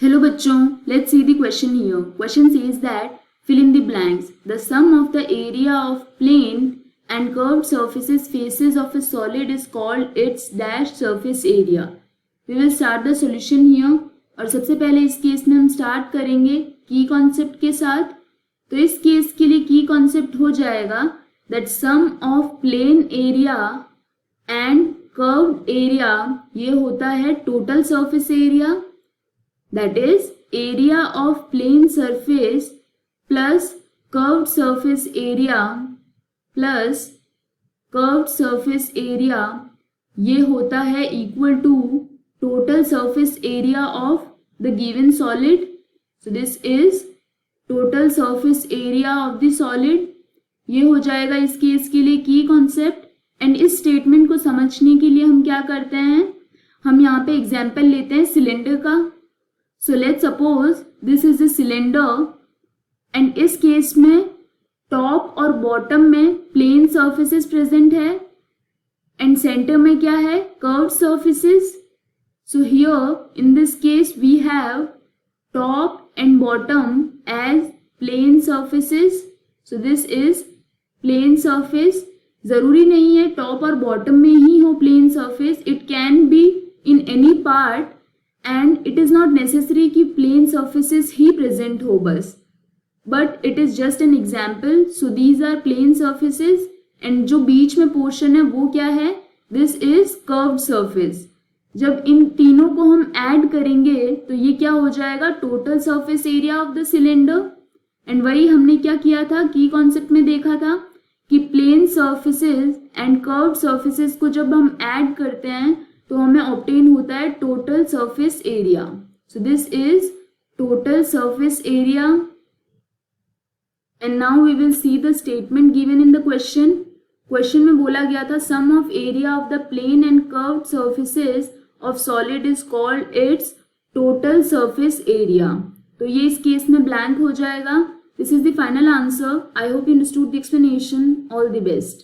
Hello बच्चों, let's see the question here. Question says that fill in the blanks. The sum of the area of plane and curved surfaces faces of a solid is called its dash surface area. We will start the solution here. और सबसे पहले इस case में हम start करेंगे की concept के साथ. तो इस केस के लिए की कॉन्सेप्ट हो जाएगा that sum of plane area and curved area ये होता है total surface area. That is area of plane surface plus curved surface area plus curved surface area ये होता है equal to total surface area of the given solid. So this is total surface area of the solid. ये हो जाएगा इस case के लिए की कॉन्सेप्ट. एंड इस स्टेटमेंट को समझने के लिए हम क्या करते हैं, हम यहाँ पे एग्जाम्पल लेते हैं सिलेंडर का. So let's suppose this is a cylinder and इस केस में टॉप और बॉटम में प्लेन सर्फेसेस प्रेजेंट है एंड सेंटर में क्या है, curved surfaces. So here in this case we have top and bottom as plane surfaces. So this is plane surface. जरूरी नहीं है टॉप और बॉटम में ही हो plane surface, it can be in any part and it is not necessary कि plane surfaces ही present हो बस, but it is just an example. So these are plane surfaces and जो बीच में पोर्शन है वो क्या है, दिस इज कर्व्ड सर्फेस. जब इन तीनों को हम ऐड करेंगे तो ये क्या हो जाएगा, total surface area of the cylinder. And वही हमने क्या किया था, की कॉन्सेप्ट में देखा था कि plane surfaces and curved surfaces को जब हम ऐड करते हैं तो हमें ऑब्टेन होता है total surface area. So this is total surface area. And now we will see the statement given in the question. Question में बोला गया था sum of area of the plane and curved surfaces of solid is called its total surface area. तो ये इस case में blank हो जाएगा. This is the final answer. I hope you understood the explanation. All the best.